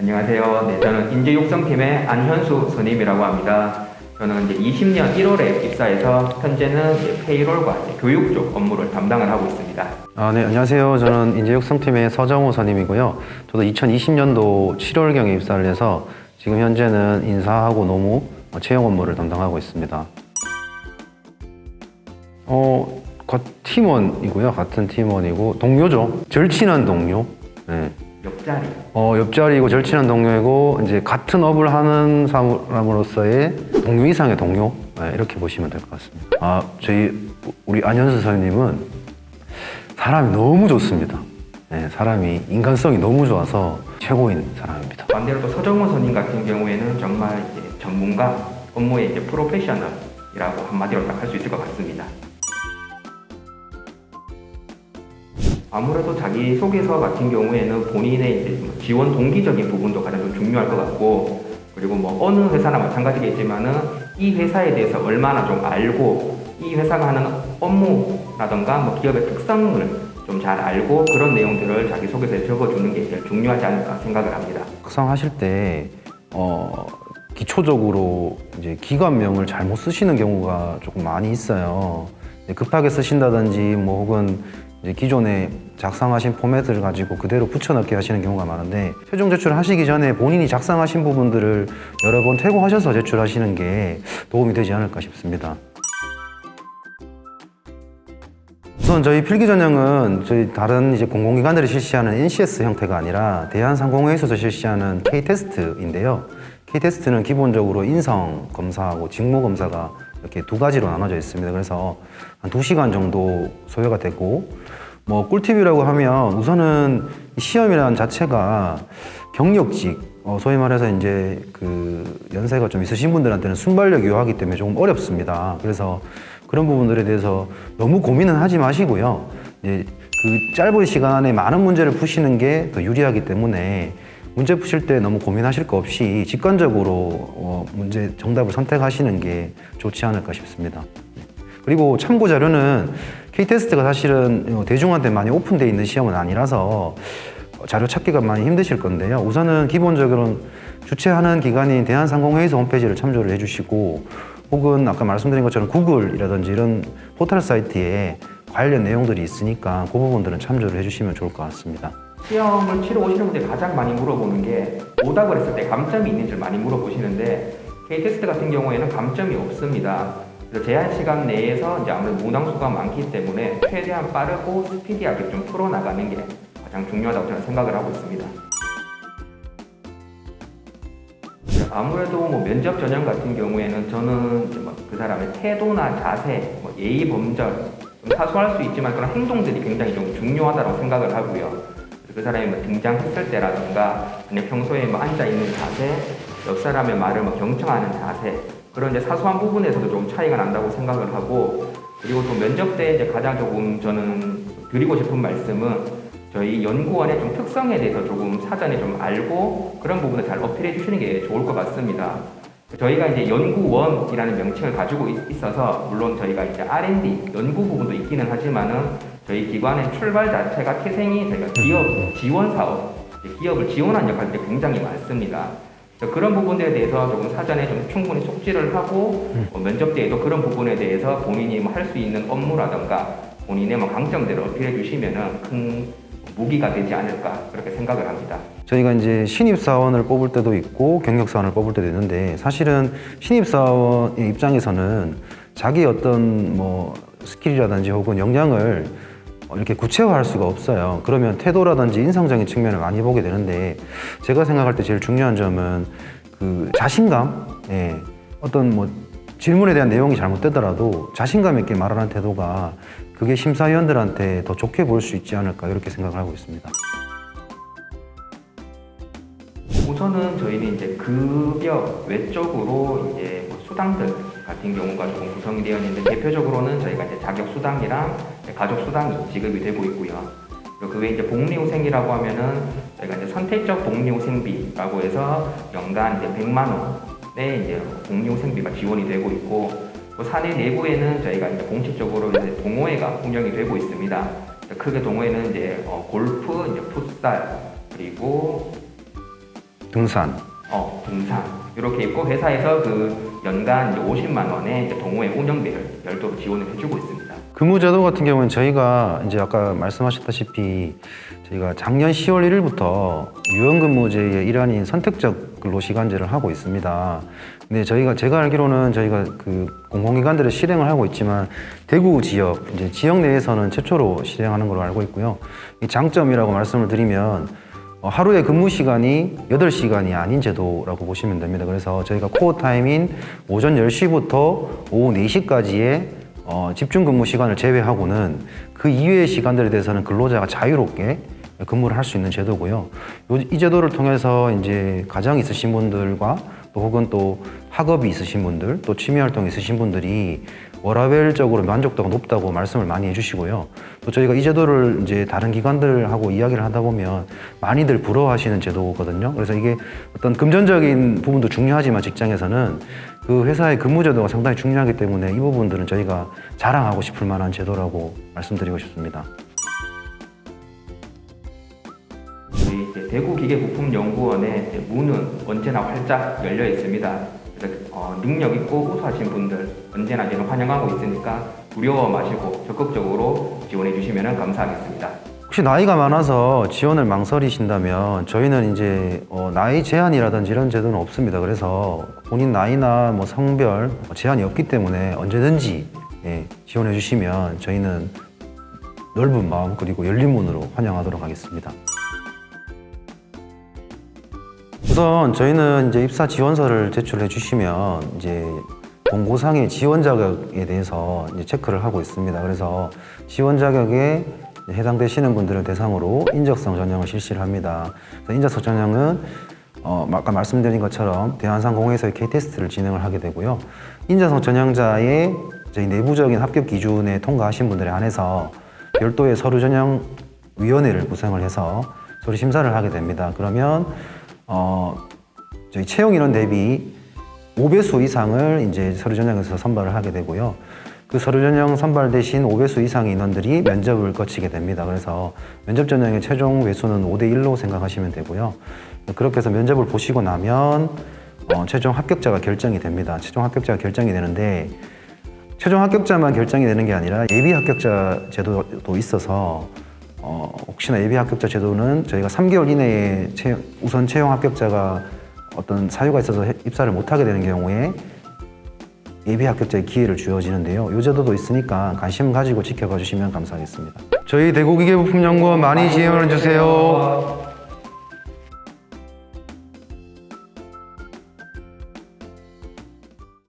안녕하세요. 네, 저는 인재육성팀의 안현수 선임이라고 합니다. 저는 이제 20년 1월에 입사해서 현재는 이제 페이롤과 이제 교육 쪽 업무를 담당을 하고 있습니다. 네, 안녕하세요. 저는 인재육성팀의 서정호 선임이고요. 저도 2020년도 7월경에 입사를 해서 지금 현재는 인사하고 노무, 채용 업무를 담당하고 있습니다. 팀원이고요. 같은 팀원이고 동료죠. 절친한 동료. 네. 옆자리. 옆자리이고 절친한 동료이고 이제 같은 업을 하는 사람으로서의 동료 이상의 동료. 네, 이렇게 보시면 될 것 같습니다. 우리 안현수 선생님은 사람이 너무 좋습니다. 네, 사람이 인간성이 너무 좋아서 최고인 사람입니다. 반대로 또 서정호 선임 같은 경우에는 정말 이제 전문가, 업무의 이제 프로페셔널이라고 한마디로 딱 할 수 있을 것 같습니다. 아무래도 자기소개서 같은 경우에는 본인의 이제 지원 동기적인 부분도 가장 좀 중요할 것 같고, 그리고 뭐 어느 회사나 마찬가지겠지만은 이 회사에 대해서 얼마나 좀 알고 이 회사가 하는 업무라던가 뭐 기업의 특성을 좀 잘 알고 그런 내용들을 자기소개서에 적어주는 게 제일 중요하지 않을까 생각을 합니다. 작성하실 때 기초적으로 이제 기관명을 잘못 쓰시는 경우가 조금 많이 있어요. 급하게 쓰신다든지 뭐 혹은 이제 기존에 작성하신 포맷을 가지고 그대로 붙여넣기 하시는 경우가 많은데, 최종 제출하시기 전에 본인이 작성하신 부분들을 여러 번 퇴고하셔서 제출하시는 게 도움이 되지 않을까 싶습니다. 우선 저희 필기전형은 저희 다른 이제 공공기관들이 실시하는 NCS 형태가 아니라 대한상공회에서 실시하는 K테스트인데요. K테스트는 기본적으로 인성 검사하고 직무 검사가 이렇게 두 가지로 나눠져 있습니다. 그래서 한 2시간 정도 소요가 되고, 뭐 꿀팁이라고 하면 우선은 시험이라는 자체가 경력직, 소위 말해서 이제 그 연세가 좀 있으신 분들한테는 순발력 요하기 때문에 조금 어렵습니다. 그래서 그런 부분들에 대해서 너무 고민은 하지 마시고요. 이제 그 짧은 시간에 많은 문제를 푸시는 게 더 유리하기 때문에 문제 푸실 때 너무 고민하실 거 없이 직관적으로 문제 정답을 선택하시는 게 좋지 않을까 싶습니다. 그리고 참고 자료는 K테스트가 사실은 대중한테 많이 오픈되어 있는 시험은 아니라서 자료 찾기가 많이 힘드실 건데요. 우선은 기본적으로는 주최하는 기관인 대한상공회의소 홈페이지를 참조를 해주시고, 혹은 아까 말씀드린 것처럼 구글이라든지 이런 포털 사이트에 관련 내용들이 있으니까 그 부분들은 참조를 해주시면 좋을 것 같습니다. 시험을 치러 오시는 분들이 가장 많이 물어보는 게 오답을 했을 때 감점이 있는지를 많이 물어보시는데, K테스트 같은 경우에는 감점이 없습니다. 그래서 제한 시간 내에서 이제 아무래도 문항수가 많기 때문에 최대한 빠르고 스피디하게 좀 풀어나가는 게 가장 중요하다고 저는 생각을 하고 있습니다. 아무래도 뭐 면접 전형 같은 경우에는 저는 이제 뭐 그 사람의 태도나 자세, 뭐 예의 범절, 좀 사소할 수 있지만 그런 행동들이 굉장히 좀 중요하다고 생각을 하고요. 그 사람이 뭐 등장했을 때라든가 아니면 평소에 뭐 앉아 있는 자세, 옆 사람의 말을 뭐 경청하는 자세, 그런 이제 사소한 부분에서도 좀 차이가 난다고 생각을 하고, 그리고 또 면접 때 이제 가장 조금 저는 드리고 싶은 말씀은 저희 연구원의 좀 특성에 대해서 조금 사전에 좀 알고 그런 부분을 잘 어필해 주시는 게 좋을 것 같습니다. 저희가 이제 연구원이라는 명칭을 가지고 있어서 물론 저희가 이제 R&D 연구 부분도 있기는 하지만은 저희 기관의 출발 자체가 태생이 저희가 기업 지원 사업, 기업을 지원하는 역할이 굉장히 많습니다. 그런 부분들에 대해서 조금 사전에 좀 충분히 속지를 하고 면접 때에도 그런 부분에 대해서 본인이 뭐 할 수 있는 업무라던가 본인의 뭐 강점들을 어필해 주시면은 큰 무기가 되지 않을까 그렇게 생각을 합니다. 저희가 이제 신입사원을 뽑을 때도 있고 경력사원을 뽑을 때도 있는데, 사실은 신입사원의 입장에서는 자기 어떤 뭐 스킬이라든지 혹은 역량을 이렇게 구체화할 수가 없어요. 그러면 태도라든지 인성적인 측면을 많이 보게 되는데, 제가 생각할 때 제일 중요한 점은 그 자신감, 어떤 뭐 질문에 대한 내용이 잘못되더라도 자신감 있게 말하는 태도가 그게 심사위원들한테 더 좋게 보일 수 있지 않을까 이렇게 생각을 하고 있습니다. 우선은 저희는 이제 급여 외적으로 이제 뭐 수당들 같은 경우가 조금 구성이 되어 있는데, 대표적으로는 저희가 이제 자격 수당이랑 가족 수당이 지급이 되고 있고요. 그리고 그 외에 이제 복리후생이라고 하면은 저희가 이제 선택적 복리후생비라고 해서 연간 이제 100만 원의 이제 복리후생비가 지원이 되고 있고, 그 사내 내부에는 저희가 이제 공식적으로 이제 동호회가 운영이 되고 있습니다. 크게 동호회는 이제 골프, 이제 풋살, 그리고 등산. 등산 이렇게 있고 회사에서 그 연간 이제 50만 원의 이제 동호회 운영비를 별도로 지원을 해주고 있습니다. 근무제도 같은 경우는 저희가 이제 아까 말씀하셨다시피 저희가 작년 10월 1일부터 유연근무제의 일환인 선택적 근로시간제를 하고 있습니다. 근데 제가 알기로는 저희가 그 공공기관들을 실행을 하고 있지만 대구 지역, 이제 지역 내에서는 최초로 실행하는 걸로 알고 있고요. 이 장점이라고 말씀을 드리면 하루에 근무 시간이 8시간이 아닌 제도라고 보시면 됩니다. 그래서 저희가 코어 타임인 오전 10시부터 오후 4시까지의 집중 근무 시간을 제외하고는 그 이외의 시간들에 대해서는 근로자가 자유롭게 근무를 할 수 있는 제도고요. 이 제도를 통해서 이제 가정이 있으신 분들과 또 혹은 또 학업이 있으신 분들, 또 취미 활동이 있으신 분들이 워라밸적으로 만족도가 높다고 말씀을 많이 해주시고요. 또 저희가 이 제도를 이제 다른 기관들하고 이야기를 하다 보면 많이들 부러워하시는 제도거든요. 그래서 이게 어떤 금전적인 부분도 중요하지만 직장에서는 그 회사의 근무 제도가 상당히 중요하기 때문에 이 부분들은 저희가 자랑하고 싶을 만한 제도라고 말씀드리고 싶습니다. 저희 이제 대구기계부품연구원의 이제 문은 언제나 활짝 열려 있습니다. 그래서 능력 있고 우수하신 분들 언제나 저는 환영하고 있으니까 두려워 마시고 적극적으로 지원해 주시면 감사하겠습니다. 혹시 나이가 많아서 지원을 망설이신다면 저희는 이제 나이 제한이라든지 이런 제도는 없습니다. 그래서 본인 나이나 뭐 성별 제한이 없기 때문에 언제든지 지원해 주시면 저희는 넓은 마음 그리고 열린 문으로 환영하도록 하겠습니다. 우선 저희는 이제 입사 지원서를 제출해 주시면 이제 공고상의 지원 자격에 대해서 이제 체크를 하고 있습니다. 그래서 지원 자격에 해당되시는 분들을 대상으로 인적성 전형을 실시를 합니다. 인적성 전형은 아까 말씀드린 것처럼 대한상공회에서의 K-테스트를 진행을 하게 되고요. 인적성 전형자의 저희 내부적인 합격 기준에 통과하신 분들에 한해서 별도의 서류 전형 위원회를 구성을 해서 서류 심사를 하게 됩니다. 그러면 저희 채용 인원 대비 5배수 이상을 이제 서류 전형에서 선발을 하게 되고요. 그 서류 전형 선발 대신 5배수 이상의 인원들이 면접을 거치게 됩니다. 그래서 면접 전형의 최종 배수는 5대1로 생각하시면 되고요. 그렇게 해서 면접을 보시고 나면 최종 합격자가 결정이 됩니다. 최종 합격자가 결정이 되는데 최종 합격자만 결정이 되는 게 아니라 예비 합격자 제도도 있어서 혹시나 예비 합격자 제도는 저희가 3개월 이내에 우선 채용 합격자가 어떤 사유가 있어서 입사를 못하게 되는 경우에 예비 합격자의 기회를 주어지는데요. 이 제도도 있으니까 관심 가지고 지켜봐 주시면 감사하겠습니다. 저희 대구기계부품연구원 많이 지원해 주세요.